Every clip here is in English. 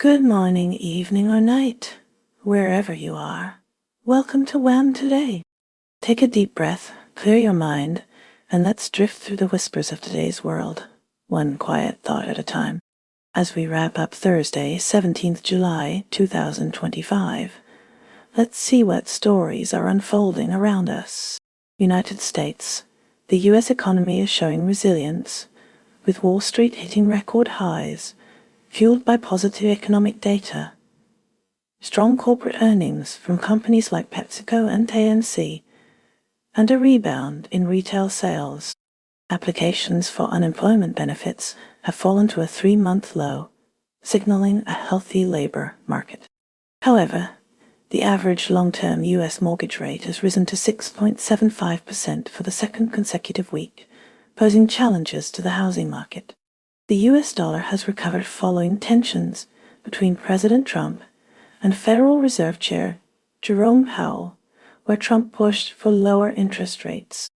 Good morning, evening, or night, wherever you are. Welcome to WHAM Today. Take a deep breath, clear your mind, and let's drift through the whispers of today's world, one quiet thought at a time. As we wrap up Thursday, 17th July, 2025, let's see what stories are unfolding around us. United States. The U.S. economy is showing resilience, with Wall Street hitting record highs, fueled by positive economic data. Strong corporate earnings from companies like PepsiCo and ANC, and a rebound in retail sales. Applications for unemployment benefits have fallen to a 3-month low, signaling a healthy labor market. However, the average long-term U.S. mortgage rate has risen to 6.75% for the second consecutive week, posing challenges to the housing market. The U.S. dollar has recovered following tensions between President Trump and Federal Reserve Chair Jerome Powell, where Trump pushed for lower interest rates.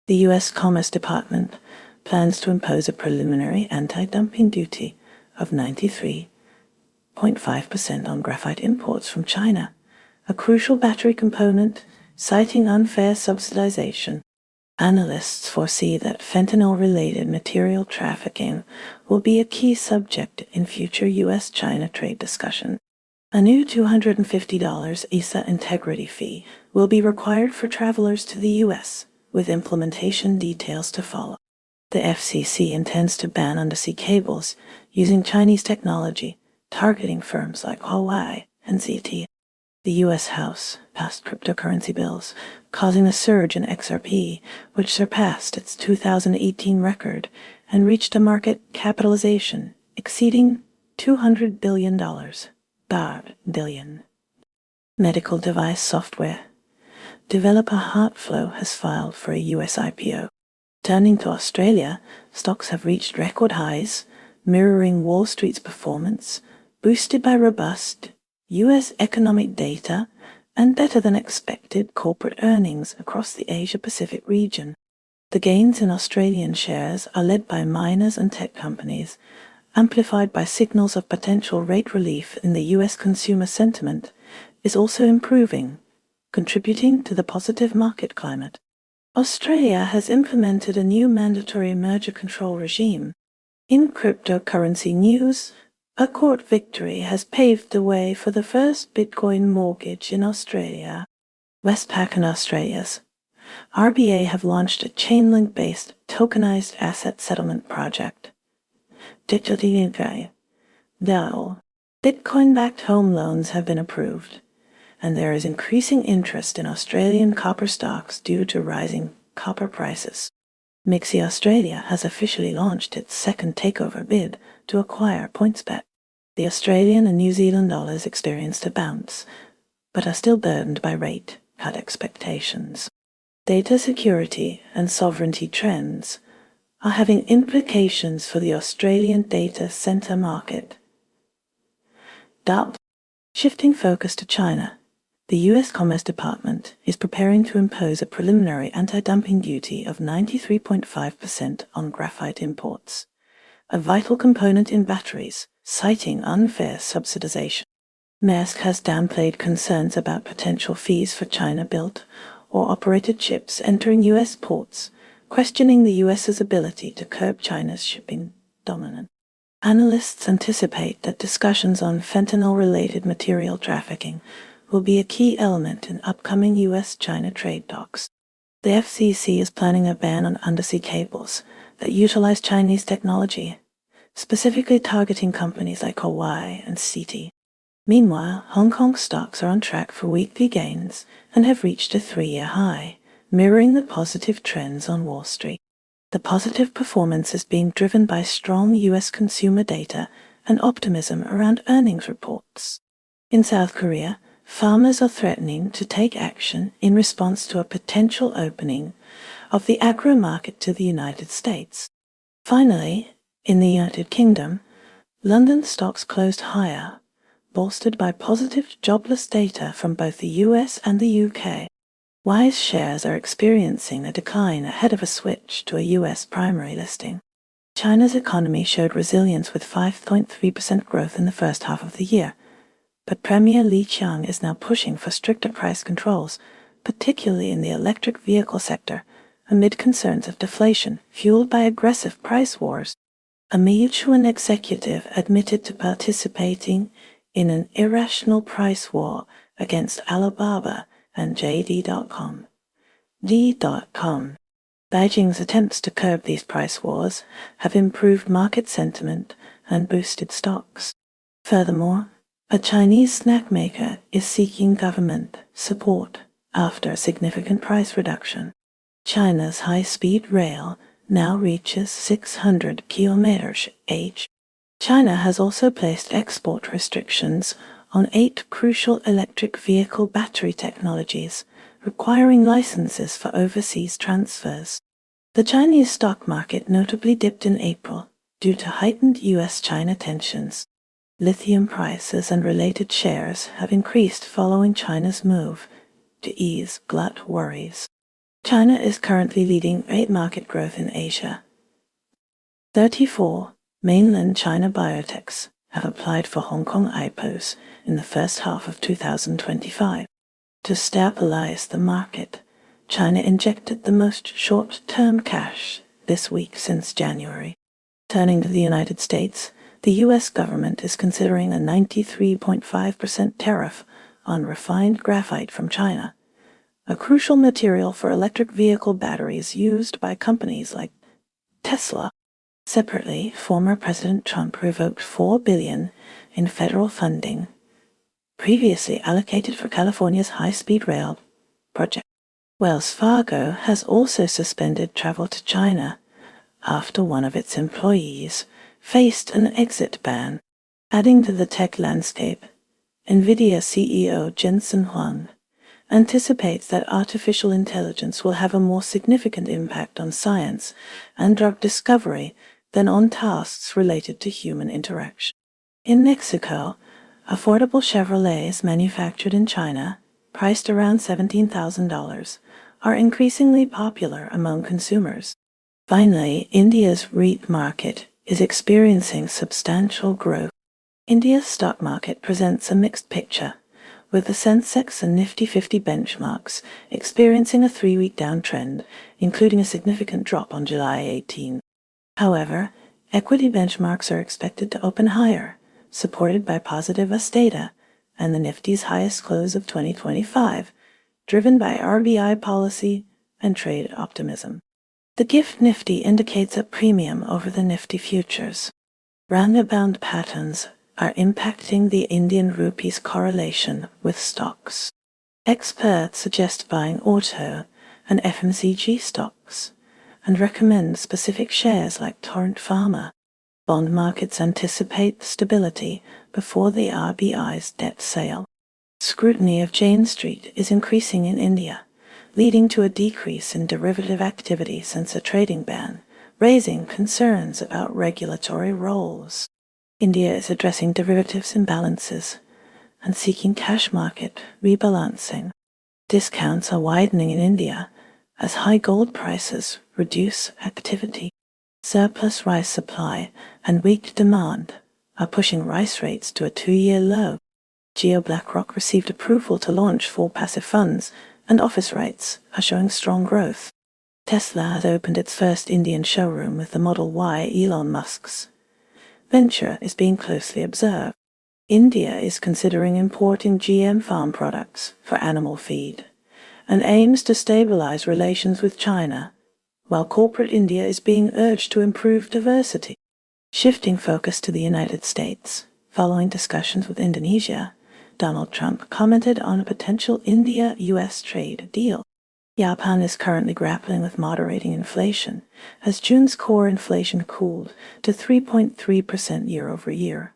The U.S. Commerce Department plans to impose a preliminary anti-dumping duty of 93.5% on graphite imports from China, a crucial battery component, citing unfair subsidization. Analysts foresee that fentanyl-related material trafficking will be a key subject in future U.S.-China trade discussions. A new $250 ISA integrity fee will be required for travelers to the U.S., with implementation details to follow. The FCC intends to ban undersea cables using Chinese technology, targeting firms like Huawei and ZTE. The U.S. House passed cryptocurrency bills, causing a surge in XRP, which surpassed its 2018 record and reached a market capitalization exceeding $200 billion. Billion. Medical device software. Developer Heartflow has filed for a U.S. IPO. Turning to Australia, stocks have reached record highs, mirroring Wall Street's performance, boosted by robust U.S. economic data and better-than-expected corporate earnings across the Asia-Pacific region. The gains in Australian shares are led by miners and tech companies, amplified by signals of potential rate relief in the U.S. consumer sentiment, is also improving, contributing to the positive market climate. Australia has implemented a new mandatory merger control regime. In cryptocurrency news, a court victory has paved the way for the first Bitcoin mortgage in Australia. Westpac and Australia's RBA have launched a Chainlink-based tokenized asset settlement project. Bitcoin-backed home loans have been approved, and there is increasing interest in Australian copper stocks due to rising copper prices. Mixi Australia has officially launched its second takeover bid to acquire PointsBet. The Australian and New Zealand dollars experienced a bounce, but are still burdened by rate cut expectations. Data security and sovereignty trends are having implications for the Australian data center market. Shifting focus to China, the U.S. Commerce Department is preparing to impose a preliminary anti-dumping duty of 93.5% on graphite imports, a vital component in batteries, citing unfair subsidization. Maersk has downplayed concerns about potential fees for China-built or operated ships entering U.S. ports, questioning the U.S.'s ability to curb China's shipping dominance. Analysts anticipate that discussions on fentanyl-related material trafficking will be a key element in upcoming U.S.-China trade talks. The FCC is planning a ban on undersea cables that utilize Chinese technology, specifically targeting companies like Huawei and ZTE. Meanwhile, Hong Kong stocks are on track for weekly gains and have reached a 3-year high, mirroring the positive trends on Wall Street. The positive performance is being driven by strong U.S. consumer data and optimism around earnings reports. In South Korea, farmers are threatening to take action in response to a potential opening of the agro market to the United States. Finally, in the United Kingdom, London stocks closed higher, bolstered by positive jobless data from both the US and the UK. Wise shares are experiencing a decline ahead of a switch to a US primary listing. China's economy showed resilience with 5.3% growth in the first half of the year, but Premier Li Qiang is now pushing for stricter price controls, particularly in the electric vehicle sector, amid concerns of deflation fueled by aggressive price wars. A Meituan executive admitted to participating in an irrational price war against Alibaba and JD.com. D.com. Beijing's attempts to curb these price wars have improved market sentiment and boosted stocks. Furthermore, a Chinese snack maker is seeking government support after a significant price reduction. China's high-speed rail now reaches 600 km/h. China has also placed export restrictions on 8 crucial electric vehicle battery technologies, requiring licenses for overseas transfers. The Chinese stock market notably dipped in April due to heightened US-China tensions. Lithium prices and related shares have increased following China's move to ease glut worries. China is currently leading rate market growth in Asia. 34 mainland China biotechs have applied for Hong Kong IPOs in the first half of 2025. To stabilize the market, China injected the most short-term cash this week since January. Turning to the United States, the U.S. government is considering a 93.5% tariff on refined graphite from China, a crucial material for electric vehicle batteries used by companies like Tesla. Separately, former President Trump revoked $4 billion in federal funding previously allocated for California's high-speed rail project. Wells Fargo has also suspended travel to China after one of its employees faced an exit ban. Adding to the tech landscape, NVIDIA CEO Jensen Huang anticipates that artificial intelligence will have a more significant impact on science and drug discovery than on tasks related to human interaction. In Mexico, affordable Chevrolets manufactured in China, priced around $17,000, are increasingly popular among consumers. Finally, India's REIT market is experiencing substantial growth. India's stock market presents a mixed picture, with the Sensex and Nifty 50 benchmarks experiencing a 3-week downtrend, including a significant drop on July 18. However, equity benchmarks are expected to open higher, supported by positive US data and the Nifty's highest close of 2025, driven by RBI policy and trade optimism. The GIFT Nifty indicates a premium over the Nifty futures. Range-bound patterns are impacting the Indian rupee's correlation with stocks. Experts suggest buying auto and FMCG stocks and recommend specific shares like Torrent Pharma. Bond markets anticipate stability before the RBI's debt sale. Scrutiny of Jane Street is increasing in India, leading to a decrease in derivative activity since a trading ban, raising concerns about regulatory roles. India is addressing derivatives imbalances and seeking cash market rebalancing. Discounts are widening in India as high gold prices reduce activity. Surplus rice supply and weak demand are pushing rice rates to a 2-year low. BlackRock received approval to launch 4 passive funds, and office rates are showing strong growth. Tesla has opened its first Indian showroom with the Model Y. Elon Musk's venture is being closely observed. India is considering importing GM farm products for animal feed and aims to stabilize relations with China, while corporate India is being urged to improve diversity. Shifting focus to the United States, following discussions with Indonesia, Donald Trump commented on a potential India-US trade deal. Japan is currently grappling with moderating inflation, as June's core inflation cooled to 3.3% year-over-year,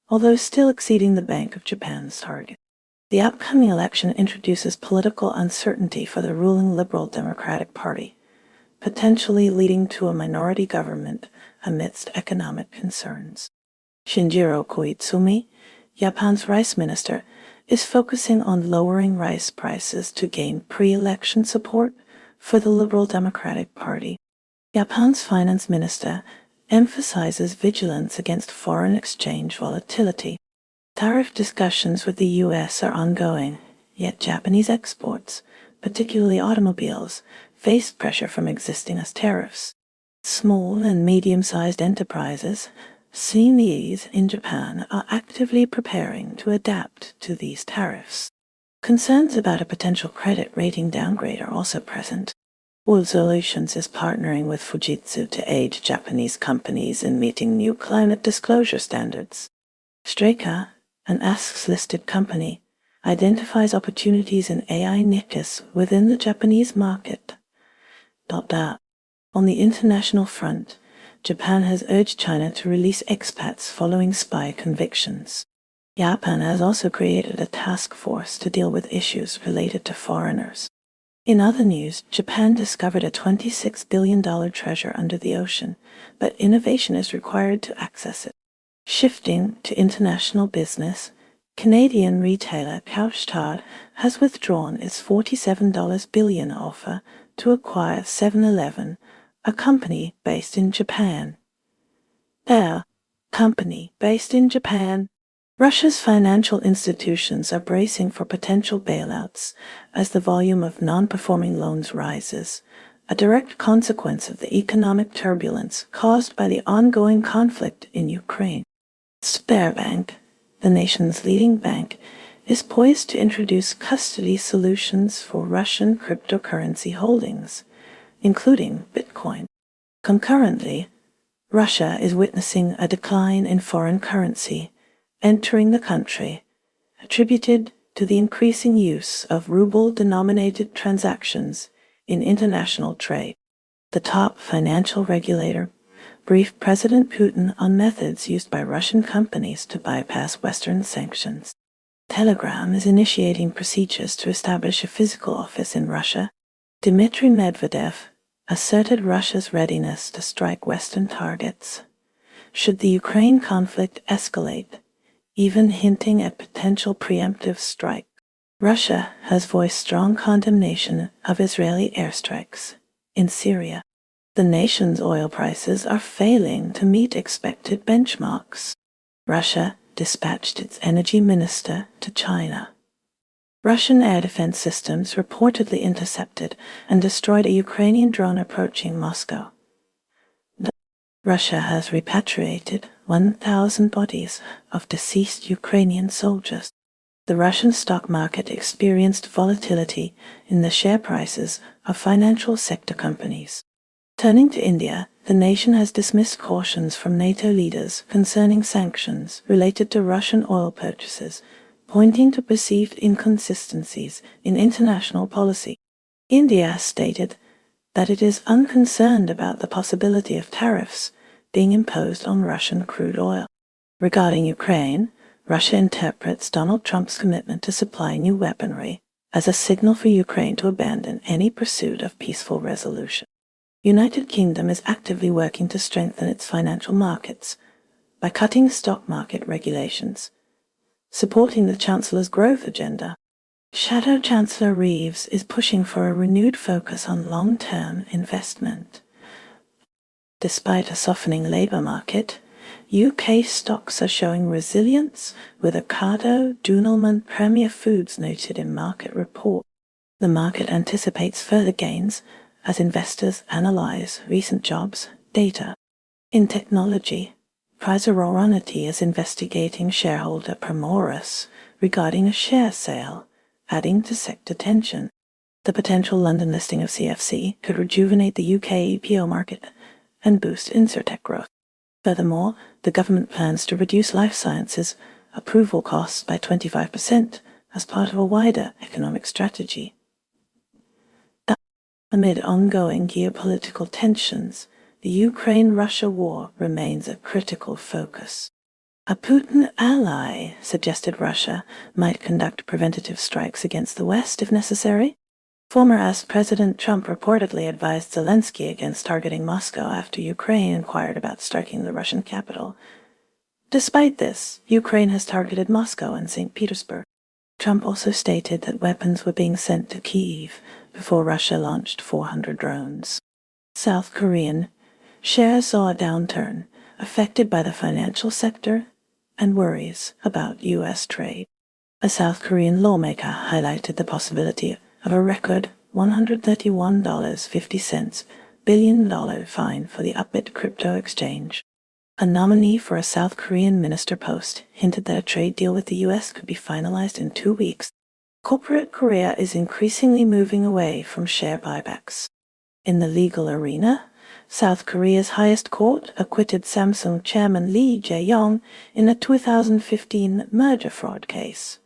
although still exceeding the Bank of Japan's target. The upcoming election introduces political uncertainty for the ruling Liberal Democratic Party, potentially leading to a minority government amidst economic concerns. Shinjiro Koizumi, Japan's rice minister, is focusing on lowering rice prices to gain pre-election support for the Liberal Democratic Party. Japan's finance minister emphasizes vigilance against foreign exchange volatility. Tariff discussions with the U.S. are ongoing, yet Japanese exports, particularly automobiles, faced pressure from existing tariffs. Small and medium-sized enterprises, SMEs in Japan, are actively preparing to adapt to these tariffs. Concerns about a potential credit rating downgrade are also present. WHAM Solutions is partnering with Fujitsu to aid Japanese companies in meeting new climate disclosure standards. Streka, an ASX-listed company, identifies opportunities in AI niches within the Japanese market. On the international front, Japan has urged China to release expats following spy convictions. Japan has also created a task force to deal with issues related to foreigners. In other news, Japan discovered a $26 billion treasure under the ocean, but innovation is required to access it. Shifting to international business, Canadian retailer Couche-Tard has withdrawn its $47 billion offer to acquire 7-Eleven, a company based in Japan. Russia's financial institutions are bracing for potential bailouts as the volume of non-performing loans rises, a direct consequence of the economic turbulence caused by the ongoing conflict in Ukraine. Sberbank, the nation's leading bank, is poised to introduce custody solutions for Russian cryptocurrency holdings, including Bitcoin. Concurrently, Russia is witnessing a decline in foreign currency entering the country, attributed to the increasing use of ruble-denominated transactions in international trade. The top financial regulator briefed President Putin on methods used by Russian companies to bypass Western sanctions. Telegram is initiating procedures to establish a physical office in Russia. Dmitry Medvedev asserted Russia's readiness to strike Western targets should the Ukraine conflict escalate, even hinting at potential preemptive strike. Russia has voiced strong condemnation of Israeli airstrikes in Syria. The nation's oil prices are failing to meet expected benchmarks. Russia dispatched its energy minister to China. Russian air defense systems reportedly intercepted and destroyed a Ukrainian drone approaching Moscow. Russia has repatriated 1,000 bodies of deceased Ukrainian soldiers. The Russian stock market experienced volatility in the share prices of financial sector companies. Turning to India, the nation has dismissed cautions from NATO leaders concerning sanctions related to Russian oil purchases, pointing to perceived inconsistencies in international policy. India stated that it is unconcerned about the possibility of tariffs being imposed on Russian crude oil. Regarding Ukraine, Russia interprets Donald Trump's commitment to supply new weaponry as a signal for Ukraine to abandon any pursuit of peaceful resolution. United Kingdom is actively working to strengthen its financial markets by cutting stock market regulations, supporting the Chancellor's growth agenda. Shadow Chancellor Reeves is pushing for a renewed focus on long-term investment. Despite a softening labour market, UK stocks are showing resilience, with Ocado, Dunelman, Premier Foods noted in market report. The market anticipates further gains as investors analyse recent jobs data. In technology, Pricewaterhouse is investigating shareholder Primoris regarding a share sale, adding to sector tension. The potential London listing of CFC could rejuvenate the UK EPO market and boost Insurtech growth. Furthermore, the government plans to reduce life sciences approval costs by 25% as part of a wider economic strategy. Amid ongoing geopolitical tensions, the Ukraine-Russia war remains a critical focus. A Putin ally suggested Russia might conduct preventative strikes against the West if necessary. Former US President Trump reportedly advised Zelensky against targeting Moscow after Ukraine inquired about striking the Russian capital. Despite this, Ukraine has targeted Moscow and St. Petersburg. Trump also stated that weapons were being sent to Kyiv before Russia launched 400 drones. South Korean shares saw a downturn, affected by the financial sector and worries about U.S. trade. A South Korean lawmaker highlighted the possibility of a record $131.50 billion fine for the Upbit crypto exchange. A nominee for a South Korean minister post hinted that a trade deal with the U.S. could be finalized in 2 weeks. Corporate Korea is increasingly moving away from share buybacks. In the legal arena, South Korea's highest court acquitted Samsung chairman Lee Jae-yong in a 2015 merger fraud case,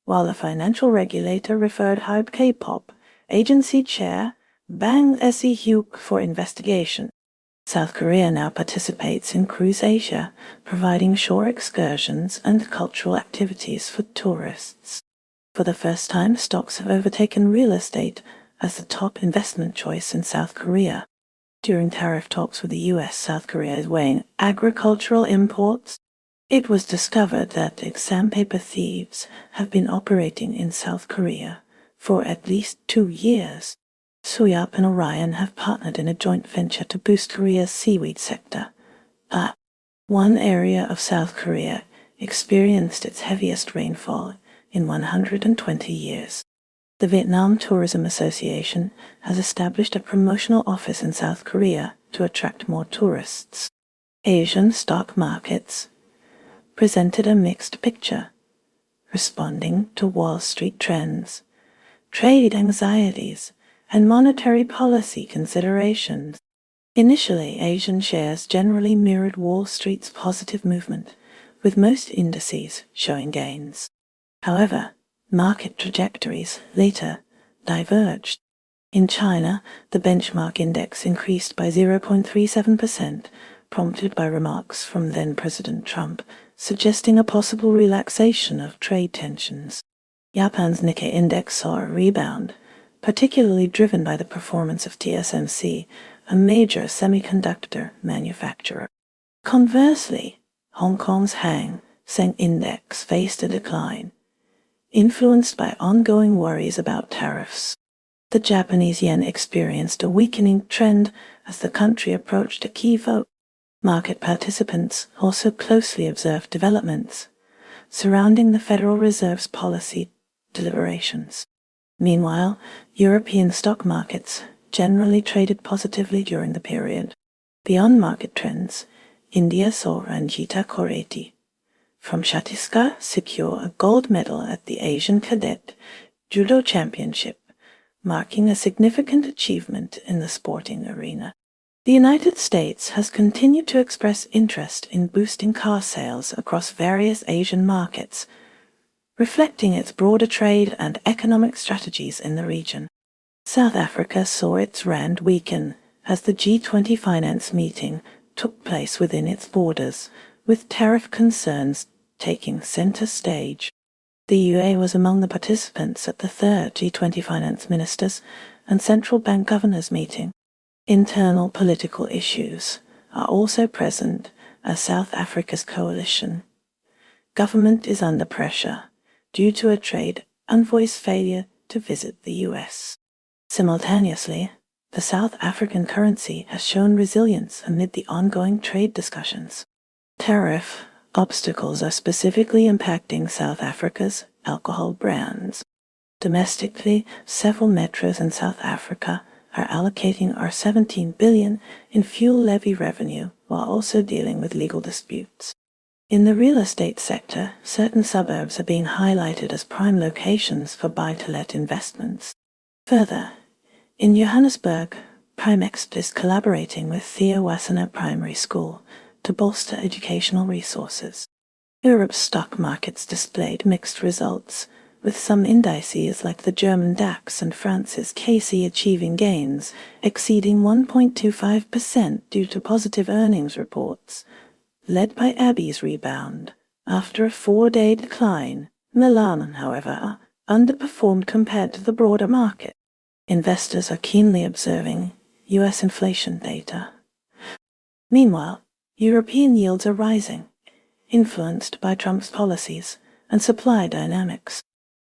while the financial regulator referred Hybe K-pop agency chair Bang Se-hyuk for investigation. South Korea now participates in Cruise Asia, providing shore excursions and cultural activities for tourists. For the first time, stocks have overtaken real estate as the top investment choice in South Korea. During tariff talks with the U.S., South Korea is weighing agricultural imports. It was discovered that exam paper thieves have been operating in South Korea for at least 2 years. Suyap and Orion have partnered in a joint venture to boost Korea's seaweed sector. One area of South Korea experienced its heaviest rainfall in 120 years. The Vietnam Tourism Association has established a promotional office in South Korea to attract more tourists. Asian stock markets presented a mixed picture, responding to Wall Street trends, trade anxieties, and monetary policy considerations. Initially, Asian shares generally mirrored Wall Street's positive movement, with most indices showing gains. However, market trajectories later diverged. In China, the benchmark index increased by 0.37%, prompted by remarks from then-President Trump, suggesting a possible relaxation of trade tensions. Japan's Nikkei index saw a rebound, particularly driven by the performance of TSMC, a major semiconductor manufacturer. Conversely, Hong Kong's Hang Seng index faced a decline, influenced by ongoing worries about tariffs. The Japanese yen experienced a weakening trend as the country approached a key vote. Market participants also closely observed developments surrounding the Federal Reserve's policy deliberations. Meanwhile, European stock markets generally traded positively during the period. Beyond market trends, India saw Ranjita Koreti from Chhattisgarh secure a gold medal at the Asian Cadet Judo Championship, marking a significant achievement in the sporting arena. The United States has continued to express interest in boosting car sales across various Asian markets, reflecting its broader trade and economic strategies in the region. South Africa saw its rand weaken as the G20 finance meeting took place within its borders, with tariff concerns taking center stage. The UAE was among the participants at the third G20 finance ministers and central bank governors meeting. Internal political issues are also present as South Africa's coalition government is under pressure due to a trade envoy's failure to visit the U.S. Simultaneously, the South African currency has shown resilience amid the ongoing trade discussions. Tariff obstacles are specifically impacting South Africa's alcohol brands. Domestically, several metros in South Africa are allocating R17 billion in fuel levy revenue while also dealing with legal disputes. In the real estate sector, certain suburbs are being highlighted as prime locations for buy-to-let investments. Further, in Johannesburg, Primext is collaborating with Theo Wassenaar Primary School to bolster educational resources. Europe's stock markets displayed mixed results, with some indices like the German DAX and France's CAC achieving gains exceeding 1.25% due to positive earnings reports, led by Abbey's rebound. After a 4-day decline, Milan, however, underperformed compared to the broader market. Investors are keenly observing U.S. inflation data. Meanwhile, European yields are rising, influenced by Trump's policies and supply dynamics.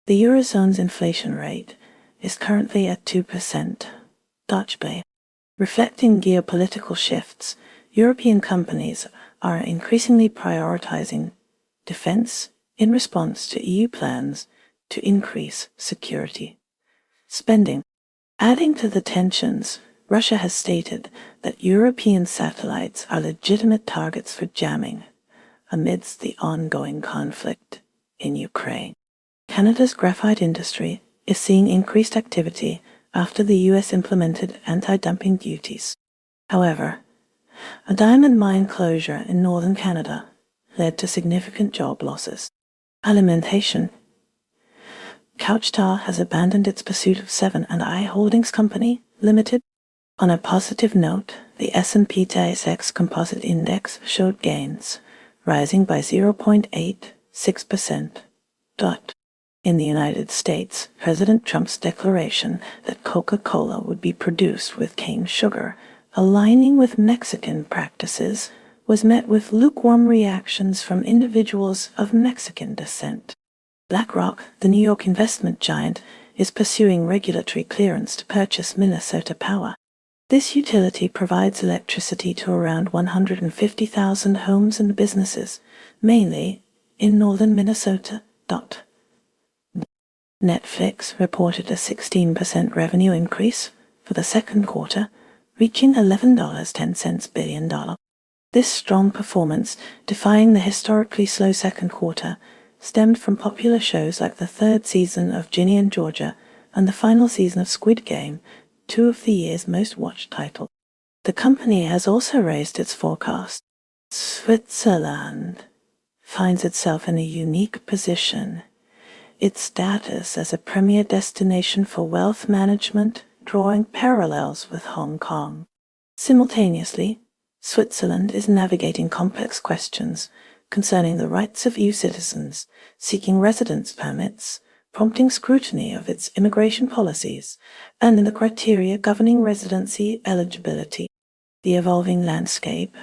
The Eurozone's inflation rate is currently at 2%, Dutch bay, reflecting geopolitical shifts European companies are increasingly prioritizing defense in response to EU plans to increase security spending. Adding to the tensions, Russia has stated that European satellites are legitimate targets for jamming amidst the ongoing conflict in Ukraine. Canada's graphite industry is seeing increased activity after the US implemented anti-dumping duties. However, a diamond mine closure in northern Canada led to significant job losses. Alimentation. Couche-Tard has abandoned its pursuit of 7&I Holdings Company Limited. On a positive note, the S&P TSX Composite Index showed gains, rising by 0.86%. In the United States, President Trump's declaration that Coca-Cola would be produced with cane sugar, aligning with Mexican practices, was met with lukewarm reactions from individuals of Mexican descent. BlackRock, the New York investment giant, is pursuing regulatory clearance to purchase Minnesota Power. This utility provides electricity to around 150,000 homes and businesses, mainly in northern Minnesota. Netflix reported a 16% revenue increase for the second quarter, reaching $11.10 billion. This strong performance, defying the historically slow second quarter, stemmed from popular shows like the third season of Ginny and Georgia and the final season of Squid Game, two of the year's most watched titles. The company has also raised its forecast. Switzerland finds itself in a unique position. Its status as a premier destination for wealth management, drawing parallels with Hong Kong. Simultaneously, Switzerland is navigating complex questions concerning the rights of EU citizens seeking residence permits, prompting scrutiny of its immigration policies, and in the criteria governing residency eligibility. The evolving landscape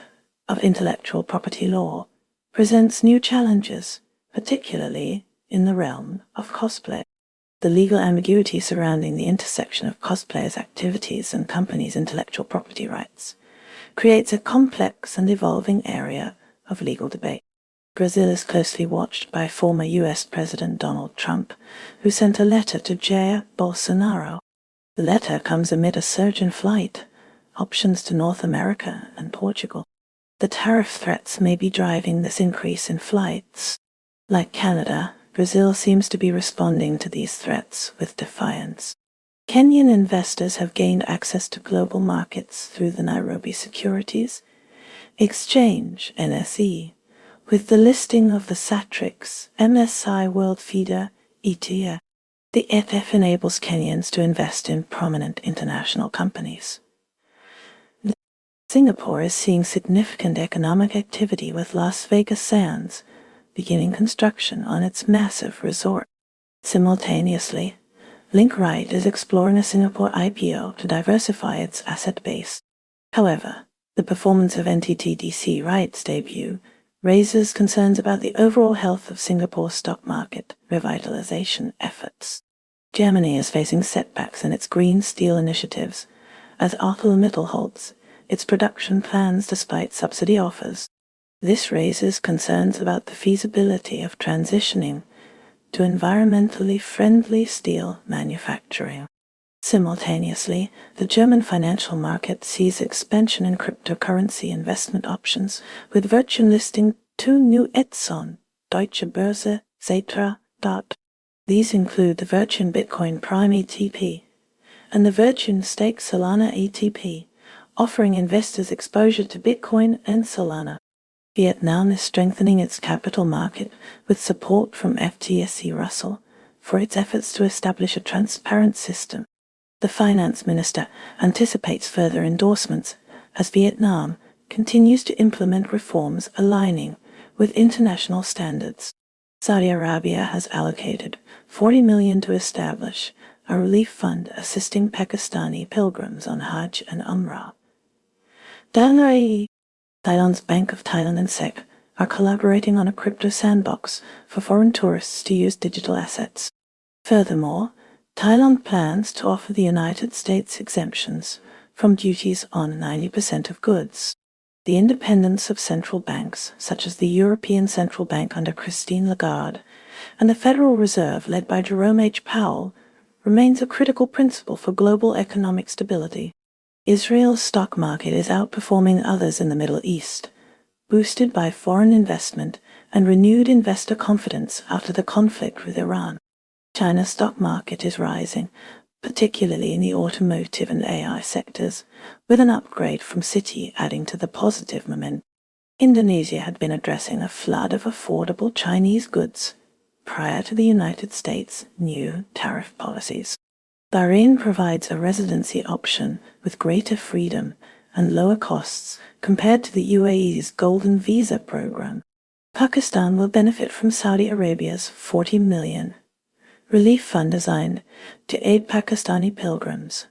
of intellectual property law presents new challenges, particularly in the realm of cosplay. The legal ambiguity surrounding the intersection of cosplayers' activities and companies' intellectual property rights creates a complex and evolving area of legal debate. Brazil is closely watched by former U.S. President Donald Trump, who sent a letter to Jair Bolsonaro. The letter comes amid a surge in flight options to North America and Portugal. The tariff threats may be driving this increase in flights. Like Canada, Brazil seems to be responding to these threats with defiance. Kenyan investors have gained access to global markets through the Nairobi Securities Exchange, NSE, with the listing of the Satrix MSCI World Feeder ETF. The ETF enables Kenyans to invest in prominent international companies. Singapore is seeing significant economic activity with Las Vegas Sands beginning construction on its massive resort. Simultaneously, Linkrite is exploring a Singapore IPO to diversify its asset base. However, the performance of NTT-DC Right's debut raises concerns about the overall health of Singapore's stock market revitalization efforts. Germany is facing setbacks in its green steel initiatives as ArcelorMittal halts its production plans despite subsidy offers. This raises concerns about the feasibility of transitioning to environmentally friendly steel manufacturing. Simultaneously, the German financial market sees expansion in cryptocurrency investment options, with Virtune listing 2 new ETFs on Deutsche Börse, Xetra. These include the Virtune Bitcoin Prime ETP and the Virtune Stake Solana ETP, offering investors exposure to Bitcoin and Solana. Vietnam is strengthening its capital market with support from FTSE Russell for its efforts to establish a transparent system. The finance minister anticipates further endorsements as Vietnam continues to implement reforms aligning with international standards. Saudi Arabia has allocated $40 million to establish a relief fund assisting Pakistani pilgrims on Hajj and Umrah. Thailand's Bank of Thailand and SEC are collaborating on a crypto sandbox for foreign tourists to use digital assets. Furthermore, Thailand plans to offer the United States exemptions from duties on 90% of goods. the independence of central banks, such as the European Central Bank under Christine Lagarde, and the Federal Reserve led by Jerome H. Powell, remains a critical principle for global economic stability. Israel's stock market is outperforming others in the Middle East, boosted by foreign investment and renewed investor confidence after the conflict with Iran. China's stock market is rising, particularly in the automotive and AI sectors, with an upgrade from Citi adding to the positive momentum. Indonesia had been addressing a flood of affordable Chinese goods prior to the United States' new tariff policies. Bahrain provides a residency option with greater freedom and lower costs compared to the UAE's Golden Visa program. Pakistan will benefit from Saudi Arabia's $40 million relief fund designed to aid Pakistani pilgrims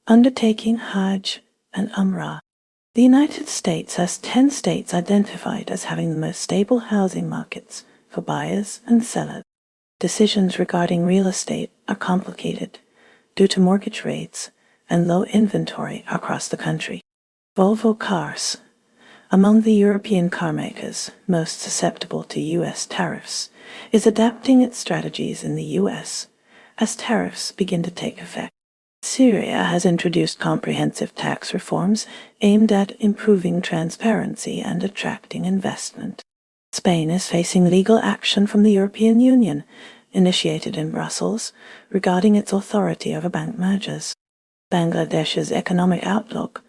undertaking Hajj and Umrah. The United States has 10 states identified as having the most stable housing markets for buyers and sellers. Decisions regarding real estate are complicated due to mortgage rates and low inventory across the country. Volvo Cars, among the European carmakers most susceptible to U.S. tariffs, is adapting its strategies in the U.S. as tariffs begin to take effect. Syria has introduced comprehensive tax reforms aimed at improving transparency and attracting investment. Spain is facing legal action from the European Union, initiated in Brussels, regarding its authority over bank mergers. Bangladesh's economic outlook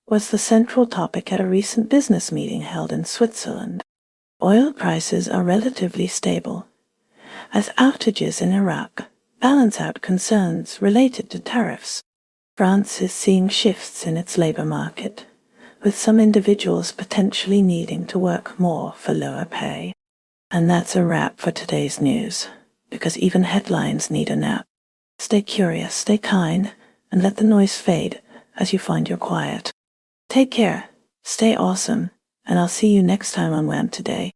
was the central topic at a recent business meeting held in Switzerland. Oil prices are relatively stable, as outages in Iraq balance out concerns related to tariffs. France is seeing shifts in its labor market, with some individuals potentially needing to work more for lower pay. And that's a wrap for today's news, because even headlines need a nap. Stay curious, stay kind, and let the noise fade as you find your quiet. Take care, stay awesome, and I'll see you next time on WHAM Today.